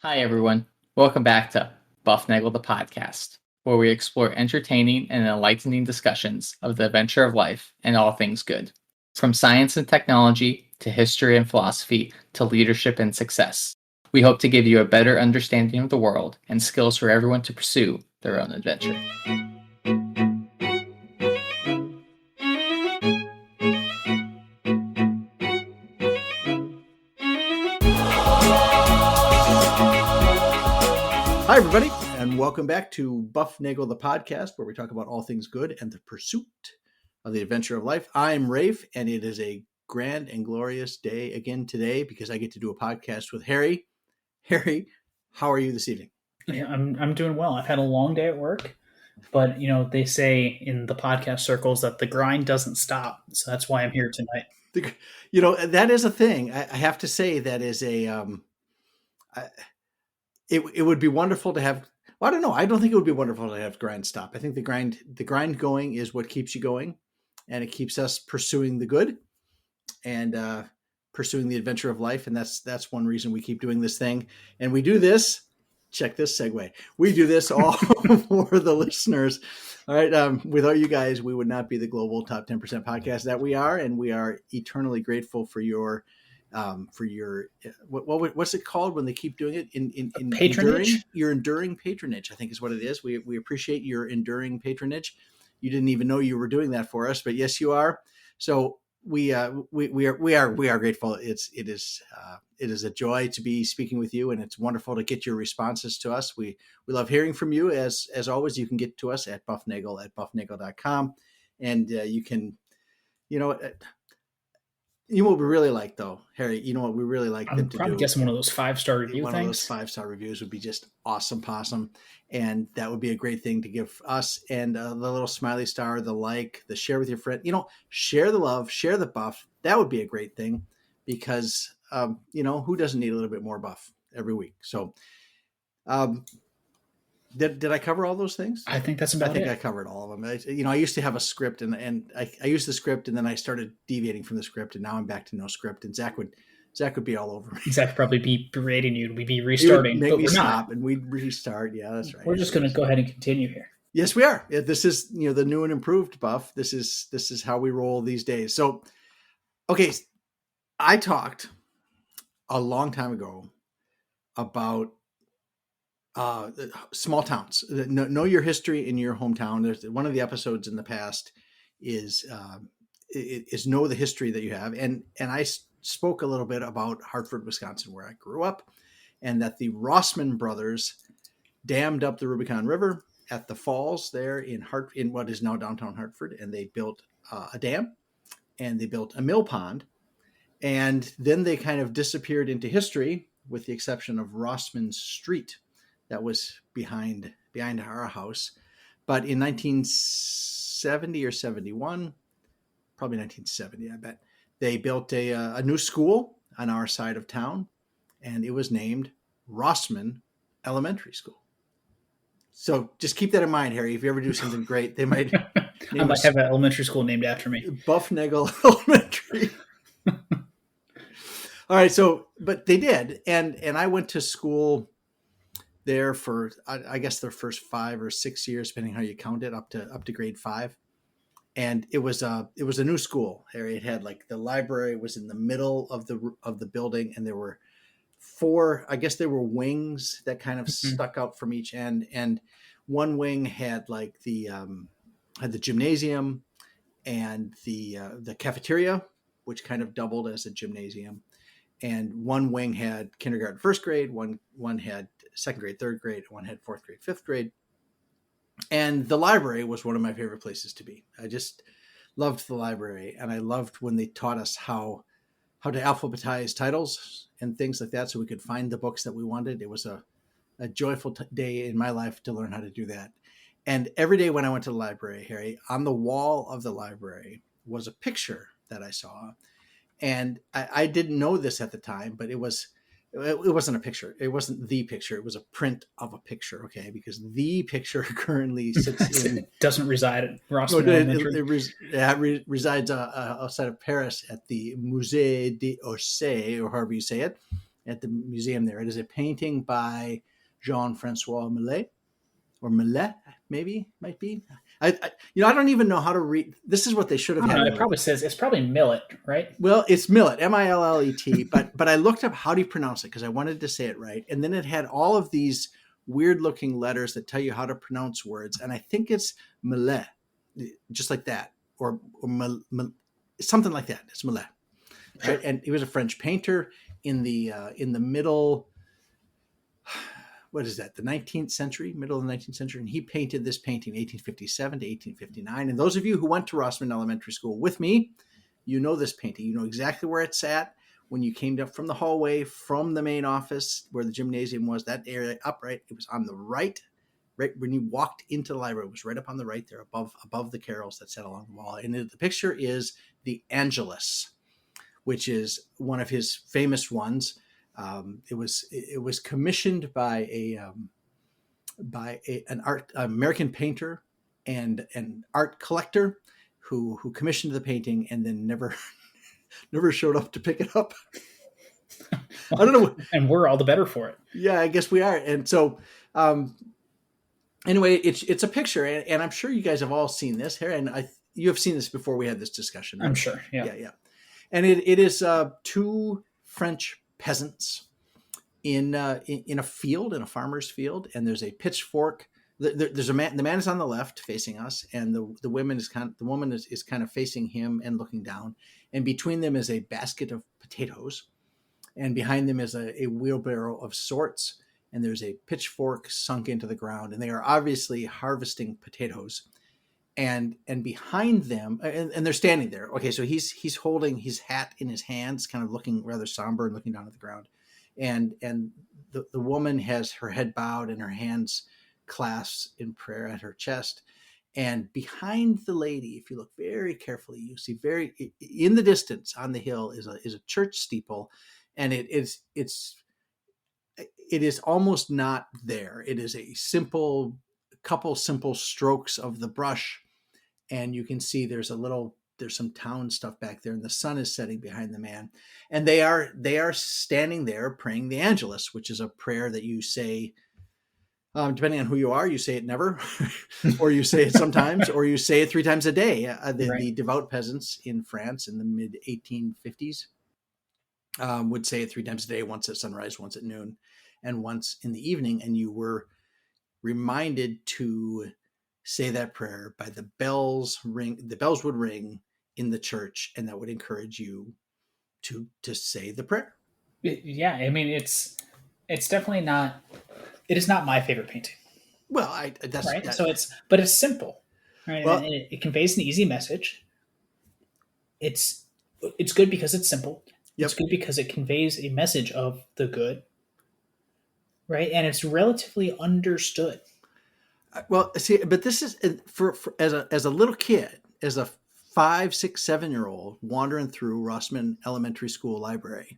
Hi, everyone. Welcome back to Bufnagle the podcast, where we explore entertaining and enlightening discussions of the adventure of life and all things good. From science and technology to history and philosophy to leadership and success. We hope to give you a better understanding of the world and skills for everyone to pursue their own adventure. Hi, everybody, and welcome back to Bufnagle the podcast, where we talk about all things good and the pursuit of the adventure of life. I'm Rafe, and it is a grand and glorious day again today because I get to do a podcast with Harry. Harry, how are you this evening? Yeah, I'm doing well. I've had a long day at work, but they say in the podcast circles that the grind doesn't stop. So that's why I'm here tonight. That is a thing. I have to say that is it would be wonderful to have. Well, I don't know. I don't think it would be wonderful to have grind stop. I think the grind going is what keeps you going, and it keeps us pursuing the good and pursuing the adventure of life. And that's one reason we keep doing this thing. And we do this. Check this segue. We do this all for the listeners. All right. Without you guys, we would not be the global top 10% podcast that we are. And we are eternally grateful for your what's it called when they keep doing it in Patronage? Your enduring patronage, I think is what it is. We appreciate your enduring patronage. You didn't even know you were doing that for us, but yes, you are. So we are grateful. It is a joy to be speaking with you, and it's wonderful to get your responses to us. We love hearing from you. As always, you can get to us at bufnagle@bufnagle.com, and you can, you know what we really like, though, Harry. You know what we really like them to do? Probably guessing one of those 5-star review One things. of those 5-star reviews would be just awesome possum, and that would be a great thing to give us. And the little smiley star, the like, the share with your friend. Share the love, share the buff. That would be a great thing because who doesn't need a little bit more buff every week? So, did I cover all those things? I think that's about it. I think I covered all of them. I used to have a script, and I used the script, and then I started deviating from the script, and now I'm back to no script. And Zach would be all over me. Zach would probably be berating you. We'd be restarting. Make me stop, and we'd restart. Yeah, that's right. We're just going to go ahead and continue here. Yes, we are. This is the new and improved buff. This is how we roll these days. So, okay, I talked a long time ago about small towns. Know your history in your hometown. There's one of the episodes in the past is know the history that you have, and I spoke a little bit about Hartford, Wisconsin, where I grew up, and that the Rossman brothers dammed up the Rubicon River at the falls there in what is now downtown Hartford, and they built a dam, and they built a mill pond, and then they kind of disappeared into history, with the exception of Rossman Street. That was behind our house. But in 1970 or 71, probably 1970, I bet, they built a new school on our side of town, and it was named Rossman Elementary School. So just keep that in mind, Harry. If you ever do something great, they might I might have an elementary school named after me. Bufnagle Elementary. All right, but they did, and I went to school there for I guess their first 5 or 6 years, depending how you count it, up to grade 5. And it was a new school, Harry. It had the library was in the middle of the building, and there were 4, I guess there were wings that kind of stuck out from each end, and one wing had the gymnasium and the cafeteria, which kind of doubled as a gymnasium. And one wing had kindergarten, first grade, one had second grade, third grade, one had fourth grade, fifth grade. And the library was one of my favorite places to be. I just loved the library, and I loved when they taught us how to alphabetize titles and things like that so we could find the books that we wanted. It was a joyful day in my life to learn how to do that. And every day when I went to the library, Harry, on the wall of the library was a picture that I saw. And I didn't know this at the time, but it wasn't a picture. It wasn't the picture. It was a print of a picture, okay? Because the picture currently sits in... doesn't reside at Rossman Elementary. It resides outside of Paris at the Musée d'Orsay, or however you say it. at the museum there. It is a painting by Jean-Francois Millet, or Millet, maybe, might be. I don't even know how to read. This is what they should have had. It probably says, it's probably Millet, right? Well, it's Millet, Millet, but I looked up how do you pronounce it because I wanted to say it right. And then it had all of these weird looking letters that tell you how to pronounce words. And I think it's Millet, just like that, or something like that. It's Millet. Sure. Right? And he was a French painter in the middle, what is that? The 19th century, middle of the 19th century. And he painted this painting 1857 to 1859. And those of you who went to Rossman Elementary School with me, you know this painting. You know exactly where it's at. When you came up from the hallway, from the main office where the gymnasium was, that area upright, it was on the right when you walked into the library, it was right up on the right there, above the carols that sat along the wall. And the picture is the Angelus, which is one of his famous ones. It was commissioned by an American painter and an art collector who commissioned the painting and then never showed up to pick it up. I don't know. And we're all the better for it. Yeah, I guess we are. And so, anyway, it's a picture, and I'm sure you guys have all seen this here, and you have seen this before we had this discussion. Right? I'm sure. Yeah. And it is two French peasants in a field, in a farmer's field, and there's a pitchfork. There's a man. The man is on the left, facing us, and the woman is kind of facing him and looking down. And between them is a basket of potatoes, and behind them is a wheelbarrow of sorts. And there's a pitchfork sunk into the ground, and they are obviously harvesting potatoes. And behind them, and they're standing there. Okay, so he's holding his hat in his hands, kind of looking rather somber and looking down at the ground. And the woman has her head bowed and her hands clasped in prayer at her chest. And behind the lady, if you look very carefully, you see in the distance on the hill is a church steeple, and it is almost not there. It is a couple simple strokes of the brush, and you can see there's some town stuff back there, and the sun is setting behind the man. And they are standing there praying the Angelus, which is a prayer that you say, depending on who you are, you say it never, or you say it sometimes, or you say it 3 times a day. The devout peasants in France in the mid 1850s would say it 3 times a day, once at sunrise, once at noon, and once in the evening. And you were reminded to say that prayer by the bells ring. The bells would ring in the church, and that would encourage you to say the prayer. Yeah, I mean, it's definitely not. It is not my favorite painting. Well, that's right. That, so it's simple, right? Well, and it conveys an easy message. It's good because it's simple. Yep. It's good because it conveys a message of the good, right? And it's relatively understood. Well, see, but this is for as a little kid, as a 5, 6, 7-year-old wandering through Rossman Elementary School library.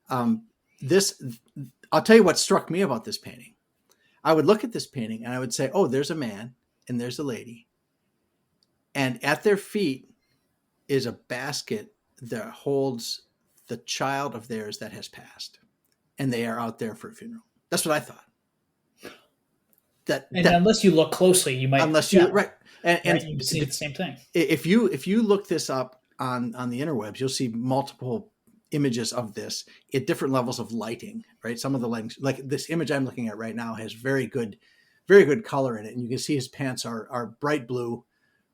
I'll tell you what struck me about this painting. I would look at this painting and I would say, oh, there's a man and there's a lady. And at their feet is a basket that holds the child of theirs that has passed. And they are out there for a funeral. That's what I thought. Unless you look closely, you might. Unless you, right. And you see the same thing. If you look this up on the interwebs, you'll see multiple images of this at different levels of lighting, right? Some of the lighting, like this image I'm looking at right now, has very good color in it. And you can see his pants are bright blue,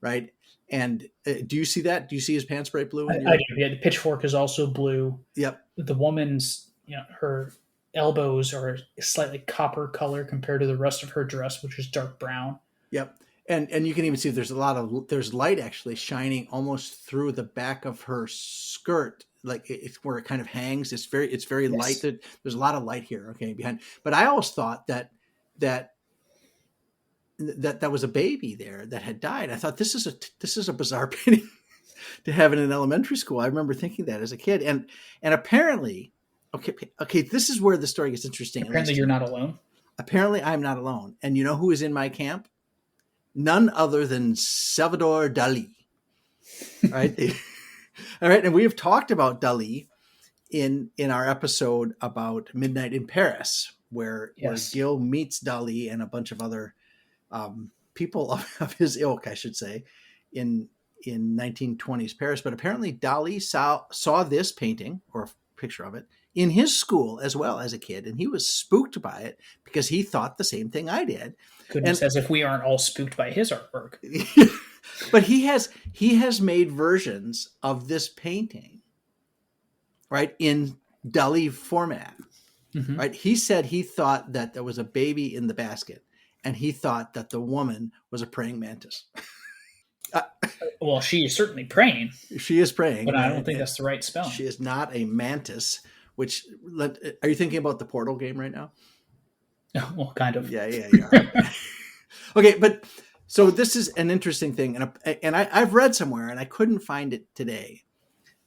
right? And do you see that? Do you see his pants bright blue? I do. Yeah, the pitchfork is also blue. Yep. The woman's, her elbows are slightly copper color compared to the rest of her dress, which is dark brown. Yep. And you can even see there's light actually shining almost through the back of her skirt, like it's where it kind of hangs. It's very yes. Light. There's a lot of light here, okay, behind. But I always thought that was a baby there that had died. I thought this is a bizarre painting to have in an elementary school. I remember thinking that as a kid, and apparently, okay, this is where the story gets interesting. Apparently, you're not alone. Apparently, I'm not alone. And you know who is in my camp? None other than Salvador Dali. Right? All right. And we have talked about Dali in our episode about Midnight in Paris, where Gil meets Dali and a bunch of other people of his ilk, I should say, in 1920s Paris. But apparently Dali saw this painting, or a picture of it, in his school as well as a kid, and he was spooked by it because he thought the same thing I did. Goodness, as if we aren't all spooked by his artwork. But he has made versions of this painting, right, in Dali format. Mm-hmm. Right? He said he thought that there was a baby in the basket, and he thought that the woman was a praying mantis. Well, she is certainly praying. She is praying. But I don't think that's the right spell. She is not a mantis, are you thinking about the Portal game right now? Well, kind of. Yeah. Okay, but so this is an interesting thing. And I've read somewhere, and I couldn't find it today,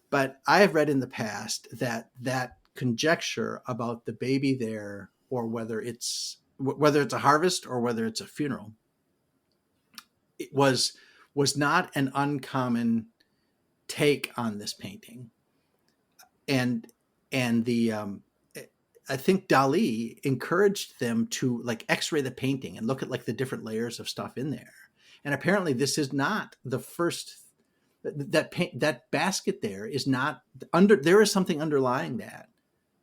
but I have read in the past that conjecture about the baby there, or whether it's a harvest or whether it's a funeral, it was not an uncommon take on this painting. And the I think Dali encouraged them to like x-ray the painting and look at like the different layers of stuff in there. And apparently this is not the first, that basket there is not there is something underlying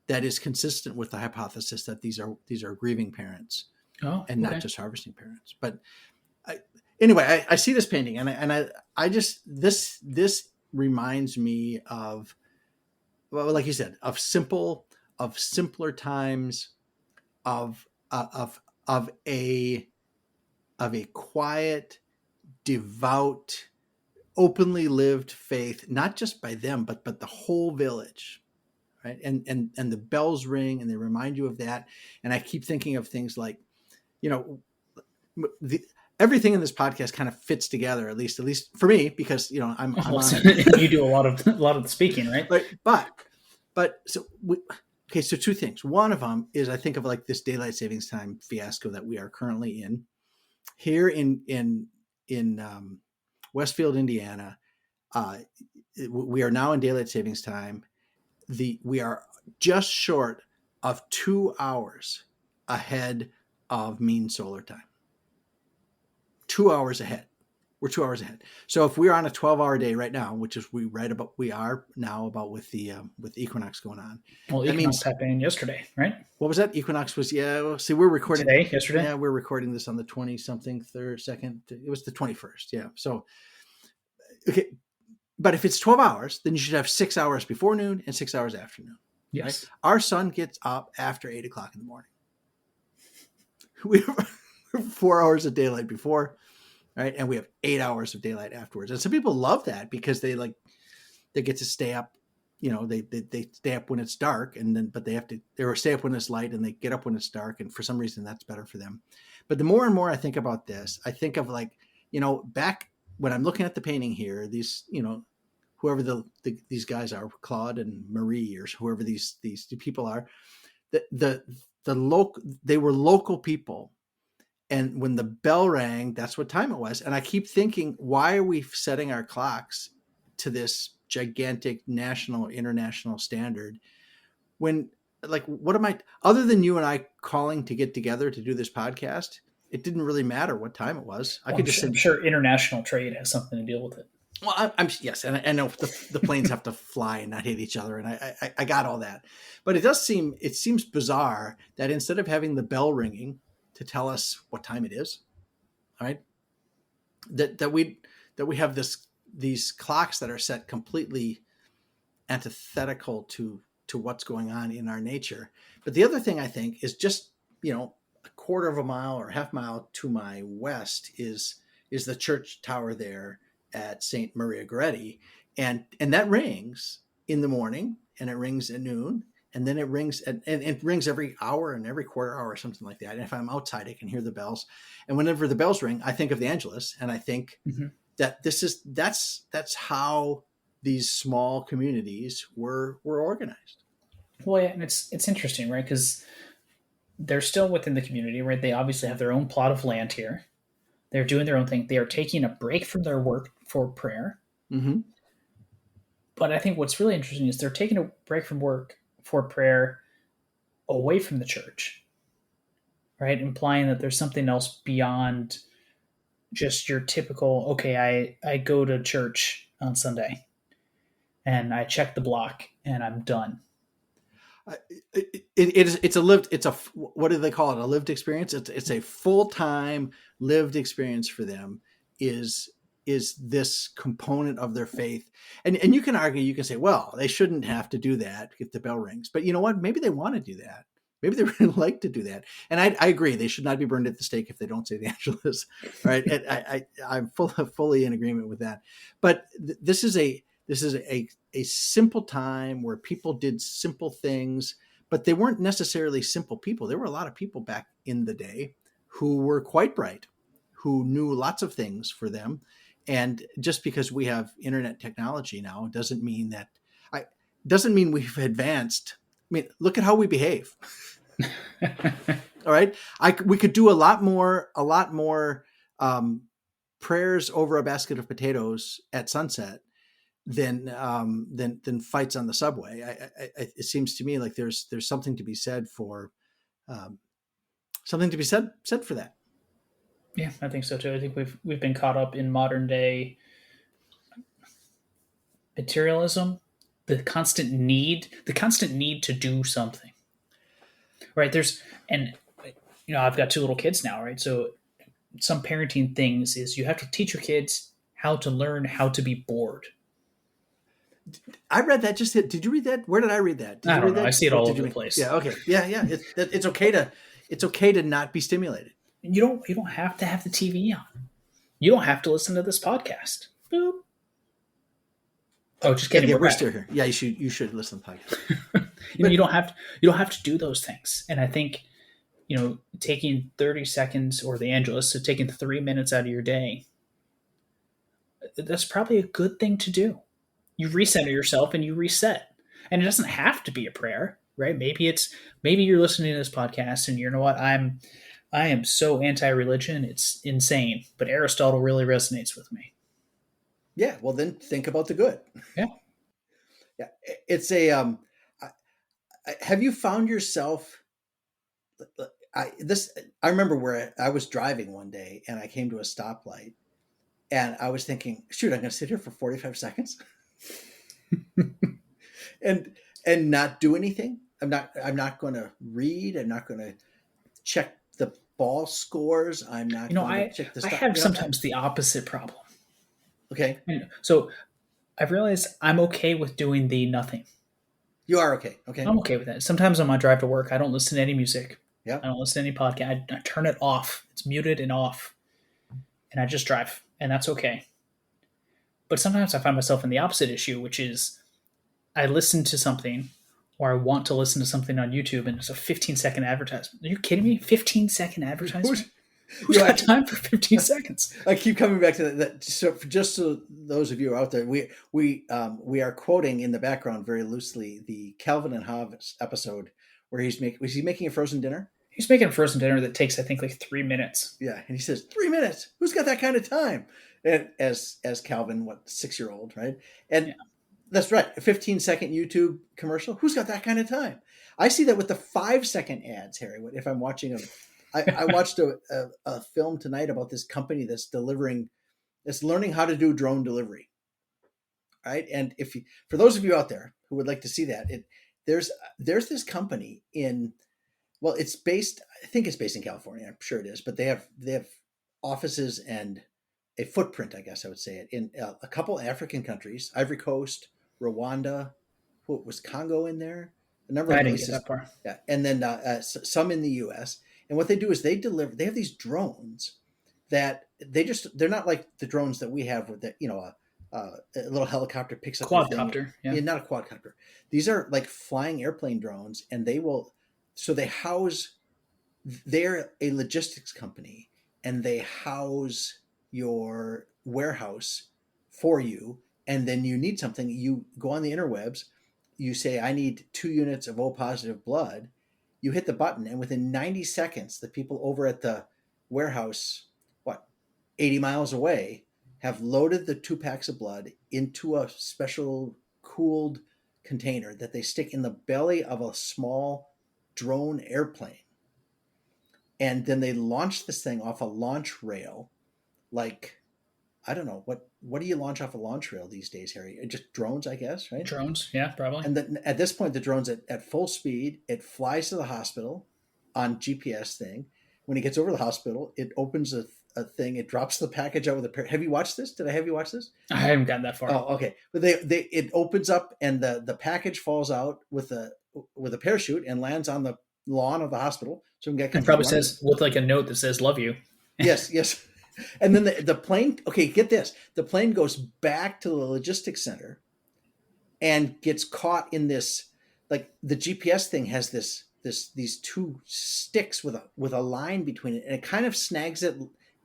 that is consistent with the hypothesis that these are grieving parents, and not just harvesting parents. But anyway, I see this painting, and I just this reminds me of, well, like you said, of simpler times, of a quiet, devout, openly lived faith, not just by them, but the whole village. Right. And the bells ring and they remind you of that. And I keep thinking of things like, everything in this podcast kind of fits together, at least for me, because, I'm you do a lot of the speaking, right? But so so two things. One of them is I think of like this daylight savings time fiasco that we are currently in here in Westfield, Indiana. We are now in daylight savings time. We are just short of 2 hours ahead of mean solar time. 2 hours ahead. We're 2 hours ahead. So if we're on a 12-hour day right now, which is we are now about with the equinox going on. Well, equinox happened yesterday, right? What was that? Equinox was see, we're recording yesterday. Yeah, we're recording this on the 20-something second. It was the 21st. Yeah. So okay. But if it's 12 hours, then you should have 6 hours before noon and 6 hours after noon. Yes. Right? Our sun gets up after 8 o'clock in the morning. We have 4 hours of daylight before, right? And we have 8 hours of daylight afterwards. And some people love that because they get to stay up. They stay up when it's dark, but they stay up when it's light, and they get up when it's dark. And for some reason, that's better for them. But the more and more I think about this, I think of back when I'm looking at the painting here, these, whoever these guys are, Claude and Marie, or whoever these people are, they were local people. And when the bell rang, that's what time it was. And I keep thinking, why are we setting our clocks to this gigantic national, international standard when, what am I, other than you and I calling to get together to do this podcast, it didn't really matter what time it was. I'm sure international trade has something to deal with it. Well, yes, and I know the planes have to fly and not hit each other, and I got all that. But it seems bizarre that instead of having the bell ringing to tell us what time it is, right, that we have these clocks that are set completely antithetical to what's going on in our nature. But the other thing I think is just, a quarter of a mile or half mile to my west is the church tower there at St. Maria Goretti. And that rings in the morning, and it rings at noon, and then it rings and it rings every hour and every quarter hour or something like that. And if I'm outside, I can hear the bells. And whenever the bells ring, I think of the Angelus, and I think that that's how these small communities were organized. Well, yeah, and it's interesting, right? Because they're still within the community, right? They obviously have their own plot of land here. They're doing their own thing. They are taking a break from their work for prayer. Mm-hmm. But I think what's really interesting is they're taking a break from work for prayer away from the church, right? Implying that there's something else beyond just your typical, okay, I go to church on Sunday and I check the block and I'm done. It's a lived, what do they call it? A lived experience. It's a full-time lived experience for them is this component of their faith. And you can argue, you can say, well, they shouldn't have to do that if the bell rings, but you know what? Maybe they want to do that. Maybe they really like to do that. And I agree. They should not be burned at the stake if they don't say the Angelus, right? And I'm fully in agreement with that. But this is a simple time where people did simple things, but they weren't necessarily simple people. There were a lot of people back in the day who were quite bright, who knew lots of things for them. And just because we have internet technology now doesn't mean we've advanced. I mean, look at how we behave. All right. We could do a lot more prayers over a basket of potatoes at sunset than fights on the subway. It seems to me like there's something to be said for that. Yeah, I think so too. I think we've been caught up in modern day materialism, the constant need to do something. Right? I've got 2 little kids now, right? So some parenting things is you have to teach your kids how to learn how to be bored. I read that. Did you read that? Where did I read that? I don't know. I see it all over the place. Yeah. Okay. Yeah. It's okay to not be stimulated. You don't have to have the TV on. You don't have to listen to this podcast. Boop. Oh, just kidding. Yeah, we're still here. Yeah, you should listen to the podcast. You don't have to do those things. And I think, taking 30 seconds or the Angelus, so taking 3 minutes out of your day, that's probably a good thing to do. You recenter yourself and you reset. And it doesn't have to be a prayer, right? Maybe you're listening to this podcast and you know what? I am so anti-religion, it's insane. But Aristotle really resonates with me. Yeah, well then think about the good. Yeah. Yeah. It's have you found yourself I remember where I was driving one day and I came to a stoplight and I was thinking, shoot, I'm going to sit here for 45 seconds and not do anything. I'm not going to read. I'm not going to check the ball scores. I'm not going to check the stuff. I have sometimes the opposite problem. Okay. So I've realized I'm okay with doing the nothing. You are okay. Okay. I'm okay with that. Sometimes on my drive to work, I don't listen to any music. Yeah. I don't listen to any podcast. I turn it off. It's muted and off. And I just drive. And that's okay. But sometimes I find myself in the opposite issue, which is I listen to something or I want to listen to something on YouTube and it's a 15-second advertisement. Are you kidding me? 15-second advertisement? Who's got time for 15 seconds? I keep coming back to that. So those of you out there, we are quoting in the background very loosely the Calvin and Hobbes episode where was he making a frozen dinner? He's making a frozen dinner that takes, I think, like 3 minutes. Yeah, and he says 3 minutes. Who's got that kind of time? And as Calvin, 6-year-old, right? And that's right, a 15-second YouTube commercial. Who's got that kind of time? I see that with the 5-second ads, Harry. If I'm watching I watched a film tonight about this company that's learning how to do drone delivery. Right. And for those of you out there who would like to see that, there's this company I think it's based in California. I'm sure it is, but they have offices and a footprint, I guess I would say it, in a couple African countries, Ivory Coast, Rwanda, was Congo in there? A number of places. That far. Yeah. And then some in the US. And what they do is they have these drones that they're not like the drones that we have with that, a little helicopter picks up quadcopter. Yeah, not a quadcopter. These are like flying airplane drones, and they're a logistics company, and they house your warehouse for you. And then you need something, you go on the interwebs, you say, I need 2 units of O positive blood. You hit the button, and within 90 seconds, the people over at the warehouse, 80 miles away, have loaded the 2 packs of blood into a special cooled container that they stick in the belly of a small drone airplane. And then they launch this thing off a launch rail. Like, I don't know, what do you launch off a launch rail these days, Harry? Just drones, I guess, right? Drones, yeah, probably. And then at this point, the drone's at full speed. It flies to the hospital on GPS thing. When it gets over the hospital, it opens a thing. It drops the package out with a pair. Have you watched this? Did I have you watch this? I haven't gotten that far. Oh, okay. But it opens up and the package falls out with a parachute and lands on the lawn of the hospital. So we can get It probably says with like a note that says "Love you." Yes, yes. And then the plane. Okay, get this. The plane goes back to the logistics center and gets caught in this. Like the GPS thing has these two sticks with a line between it, and it kind of snags it,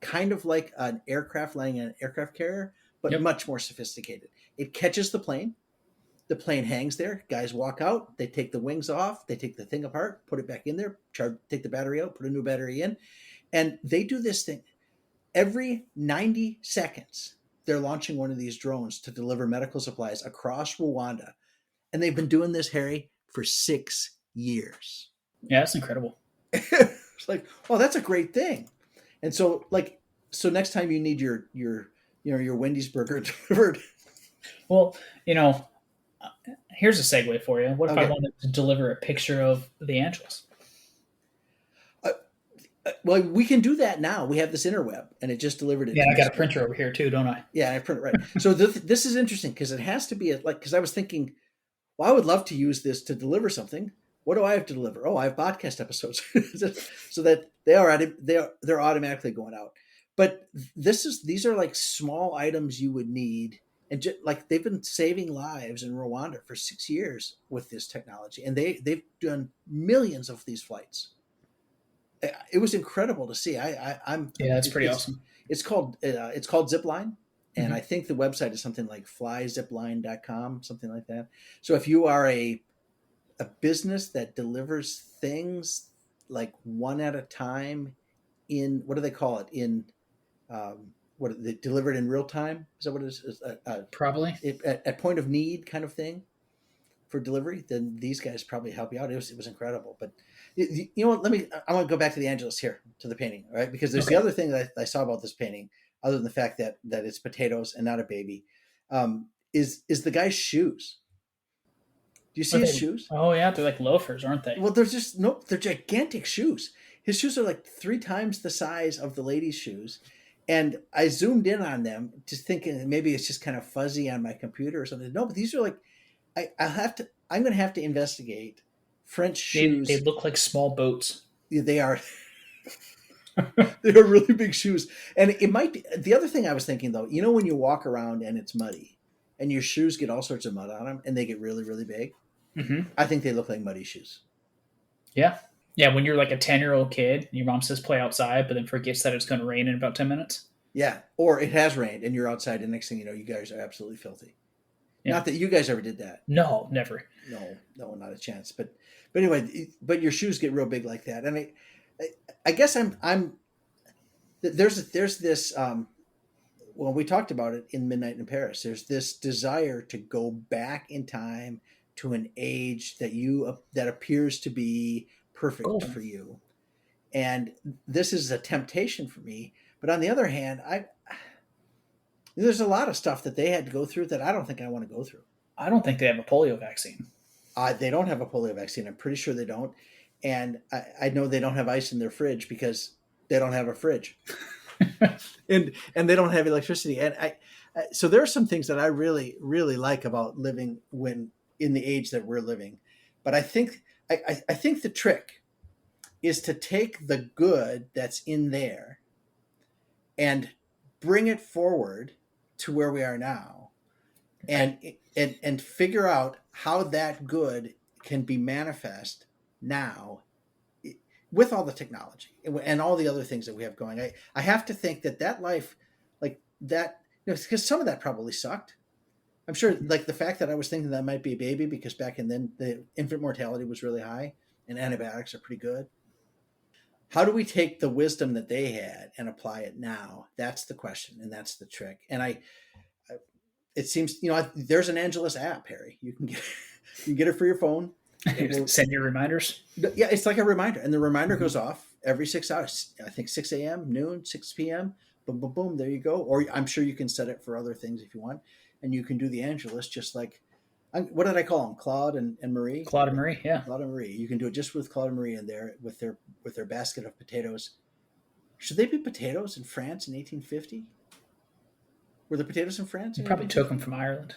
kind of like an aircraft landing in an aircraft carrier, but much more sophisticated. It catches the plane. The plane hangs there. Guys walk out. They take the wings off. They take the thing apart, put it back in there, take the battery out, put a new battery in, and they do this thing every 90 seconds. They're launching one of these drones to deliver medical supplies across Rwanda, and they've been doing this, Harry, for 6 years. Yeah, that's incredible. It's like, oh, that's a great thing. And so next time you need your Wendy's burger delivered. Well, here's a segue for you. What if I wanted to deliver a picture of the Angelus? Well, we can do that now. We have this interweb, and it just delivered it. Yeah, I got a printer over here too, don't I? Yeah, I print it right. So this is interesting because it has to be because I was thinking, well, I would love to use this to deliver something. What do I have to deliver? Oh, I have podcast episodes, so that they're automatically going out. But these are like small items you would need, and like they've been saving lives in Rwanda for 6 years with this technology, and they've done millions of these flights. It was incredible to see. That's pretty awesome. It's called Zipline, and I think the website is something like flyzipline.com, something like that. So if you are a business that delivers things like one at a time in, what do they call it, in what they delivered in real time, is that what it is? Probably at point of need kind of thing for delivery, then these guys probably help you out. It was incredible. But you know what, I want to go back to the Angelus here, to the painting, right? Because there's the other thing that I saw about this painting, other than the fact that it's potatoes and not a baby, is the guy's shoes. Do you see his shoes? Oh yeah, they're like loafers, aren't they? Well, they're gigantic shoes. His shoes are like 3 times the size of the lady's shoes. And I zoomed in on them, just thinking maybe it's just kind of fuzzy on my computer or something. No, but these are like, I'm going to have to investigate French shoes. They look like small boats. They are. They are really big shoes. And it might be, the other thing I was thinking though, when you walk around and it's muddy and your shoes get all sorts of mud on them and they get really, really big. Mm-hmm. I think they look like muddy shoes. Yeah. Yeah. When you're like a 10-year-old kid, your mom says play outside, but then forgets that it's going to rain in about 10 minutes. Yeah. Or it has rained and you're outside and next thing you know, you guys are absolutely filthy. Yeah. Not that you guys ever did that. No, never. No, not a chance. But anyway, but your shoes get real big like that. And I guess there's this, well, we talked about it in Midnight in Paris. There's this desire to go back in time to an age that appears to be perfect for you. And this is a temptation for me. But on the other hand, there's a lot of stuff that they had to go through that I don't think I want to go through. I don't think they have a polio vaccine. They don't have a polio vaccine. I'm pretty sure they don't. And I know they don't have ice in their fridge because they don't have a fridge. and they don't have electricity. And so there are some things that I really, really like about living in the age that we're living. But I think the trick is to take the good that's in there and bring it forward to where we are now, and figure out how that good can be manifest now with all the technology and all the other things that we have going. I have to think that life, like that, because some of that probably sucked. I'm sure, like the fact that I was thinking that might be a baby because back then the infant mortality was really high and antibiotics are pretty good. How do we take the wisdom that they had and apply it now? That's the question, and that's the trick. And it seems, there's an Angelus app, Harry. You can get it for your phone. Send your reminders. Yeah, it's like a reminder, and the reminder goes off every 6 hours. I think 6 a.m., noon, 6 p.m. Boom, boom, boom. There you go. Or I'm sure you can set it for other things if you want, and you can do the Angelus just like, what did I call them? Claude and Marie. Claude and Marie, yeah. Claude and Marie. You can do it just with Claude and Marie in there with their basket of potatoes. Should they be potatoes in France in 1850? Were there potatoes in France? You probably took them from Ireland.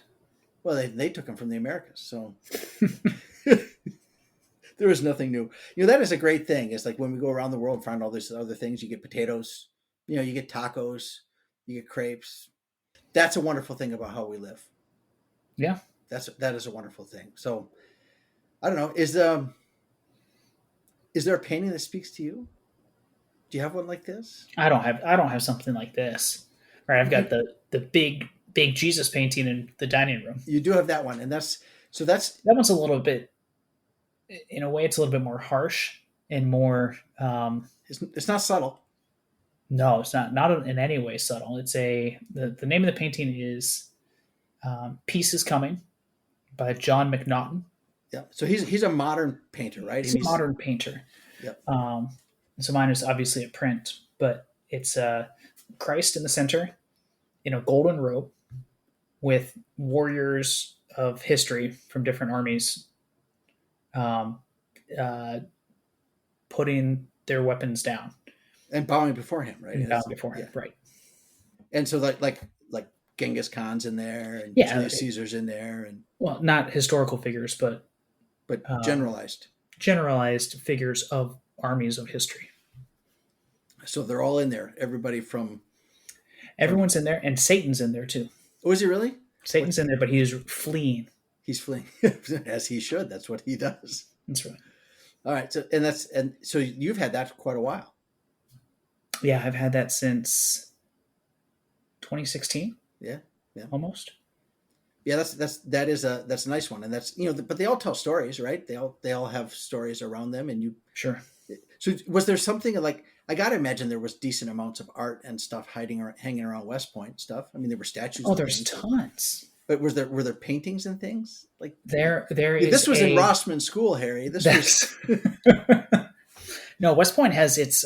Well, they took them from the Americas, so there was nothing new. That is a great thing. It's like when we go around the world and find all these other things, you get potatoes, you get tacos, you get crepes. That's a wonderful thing about how we live. Yeah. That is a wonderful thing. So I don't know. Is there a painting that speaks to you? Do you have one like this? I don't have something like this. Right. I've got the big Jesus painting in the dining room. You do have that one, and that one's a little bit, in a way, it's a little bit more harsh and more. It's not subtle. No, it's not in any way subtle. It's the name of the painting is "Peace Is Coming" by John McNaughton. Yeah, so he's a modern painter, right? He's a modern painter. Yep. So mine is obviously a print, but it's Christ in the center in a golden robe with warriors of history from different armies putting their weapons down. And bowing before him, right? And bowing before him, right. And so like Genghis Khan's in there, and Julius Caesar's in there, and not historical figures, but generalized figures of armies of history. So they're all in there. Everyone's in there, and Satan's in there too. Oh, is he really? Satan's in there, but he is fleeing. He's fleeing, as he should. That's what he does. That's right. All right. So you've had that for quite a while. Yeah, I've had that since 2016. Yeah. Almost. Yeah, that's a nice one, and that's but they all tell stories, right? They all have stories around them, and you sure. So was there something like, I gotta imagine there was decent amounts of art and stuff hanging around West Point stuff. I mean, there were statues. Oh, there's tons. But were there paintings and things like there is? This was in Rossman School, Harry. This was no. West Point has its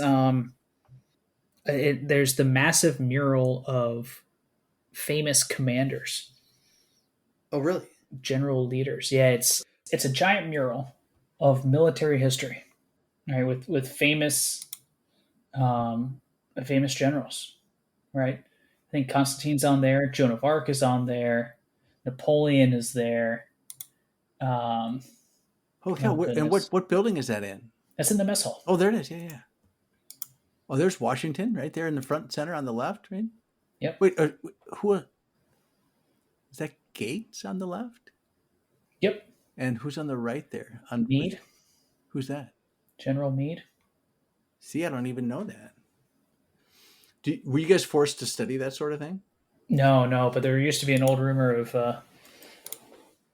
there's the massive mural of famous commanders. Oh, really? General leaders. Yeah, it's a giant mural of military history, right? With famous generals, right? I think Constantine's on there. Joan of Arc is on there. Napoleon is there. And what building is that in? That's in the mess hall. Oh, there it is. Yeah. Oh, there's Washington right there in the front center on the left, right? Yep. Wait, who is that? Gates on the left? Yep. And who's on the right there? Meade. Who's that? General Meade. See, I don't even know that. Were you guys forced to study that sort of thing? No, but there used to be an old rumor of I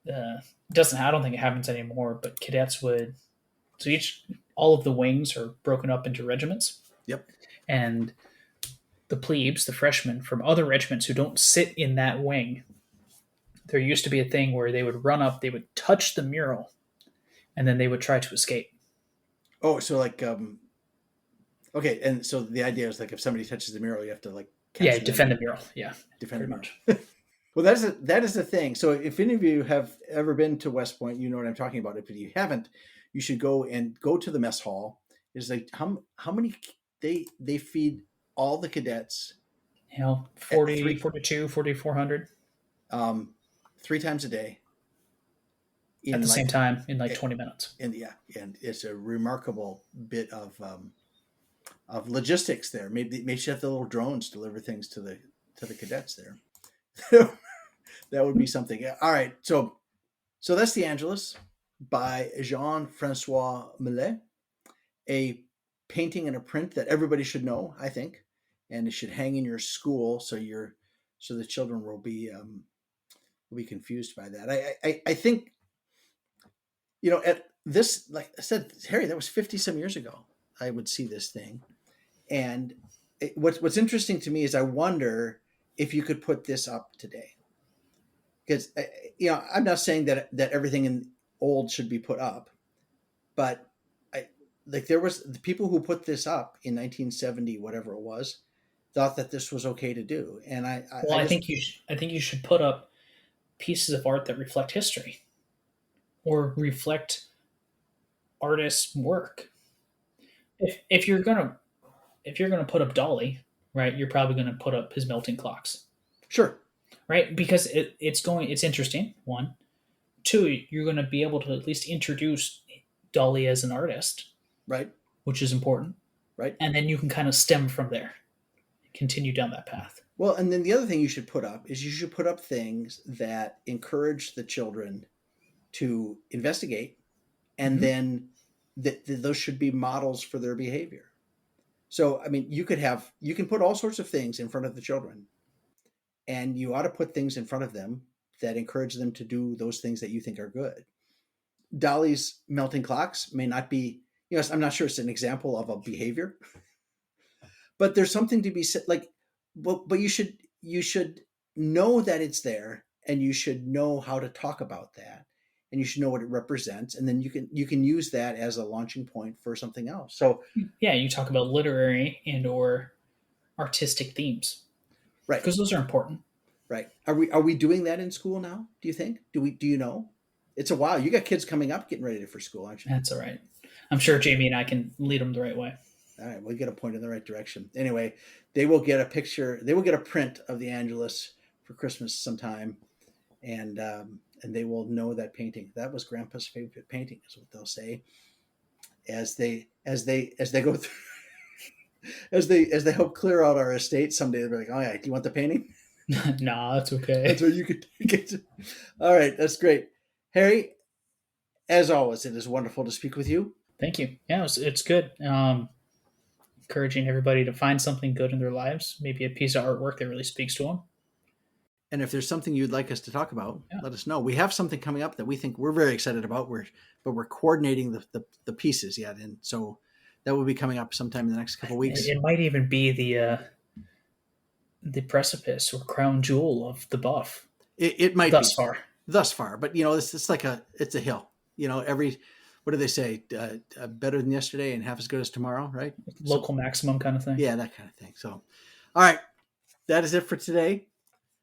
don't think it happens anymore, but cadets would, all of the wings are broken up into regiments. Yep. And the plebes, the freshmen from other regiments who don't sit in that wing, there used to be a thing where they would run up, they would touch the mural, and then they would try to escape. Oh, so like, okay, and so the idea is like if somebody touches the mural, you have to like defend the mural. Yeah, defend the mural. Well, that is the thing. So if any of you have ever been to West Point, you know what I'm talking about. If you haven't, you should go to the mess hall. It's like how many they feed all the cadets. 40, 42, 4,400. 3 times a day. At the same time in 20 minutes. And it's a remarkable bit of logistics there. Maybe you should have the little drones deliver things to the cadets there. That would be something. All right. So that's the Angelus by Jean-Francois Millet, a painting and a print that everybody should know, I think, and it should hang in your school so the children will be confused by that. I think, at this, like I said, Harry, that was 50 some years ago. I would see this thing, and what's interesting to me is I wonder if you could put this up today. because I'm not saying that everything in old should be put up, but there was the people who put this up in 1970, whatever it was, thought that this was okay to do, and I think you should put up pieces of art that reflect history or reflect artists' work. If you're gonna put up Dolly, right, you're probably gonna put up his melting clocks, sure, right? Because it's interesting. One, two, you're gonna be able to at least introduce Dolly as an artist, right, which is important, right, and then you can kind of stem from there, continue down that path. Well, and then the other thing you should put up is you should put up things that encourage the children to investigate, and then those should be models for their behavior. So, I mean, you can put all sorts of things in front of the children, and you ought to put things in front of them that encourage them to do those things that you think are good. Dolly's melting clocks may not be, I'm not sure it's an example of a behavior, but there's something to be said. Like, but you should know that it's there, and you should know how to talk about that, and you should know what it represents, and then you can use that as a launching point for something else. So yeah, you talk about literary and or artistic themes, right, because those are important. Right. Are we doing that in school now? Do you think? Do you know? It's a while. You got kids coming up getting ready for school, aren't you? That's all right. I'm sure Jamie and I can lead them the right way. All right, we'll get a point in the right direction. Anyway, they will get a picture. They will get a print of the Angelus for Christmas sometime, and they will know that painting. That was Grandpa's favorite painting, is what they'll say as they go through as they help clear out our estate someday. They'll be like, "Oh yeah, do you want the painting?" Nah, that's okay. That's where you could take it. All right, that's great, Harry. As always, it is wonderful to speak with you. Thank you. Yeah, it's good. Encouraging everybody to find something good in their lives, maybe a piece of artwork that really speaks to them. And if there's something you'd like us to talk about, let us know. We have something coming up that we think we're very excited about. But we're coordinating the pieces yet, and so that will be coming up sometime in the next couple of weeks. It might even be the precipice or crown jewel of the buff. It might thus far, but it's like it's a hill. What do they say? Better than yesterday and half as good as tomorrow, right? Local maximum kind of thing. Yeah, that kind of thing. So, all right, that is it for today.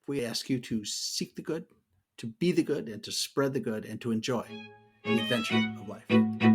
We ask you to seek the good, to be the good, and to spread the good, and to enjoy the adventure of life.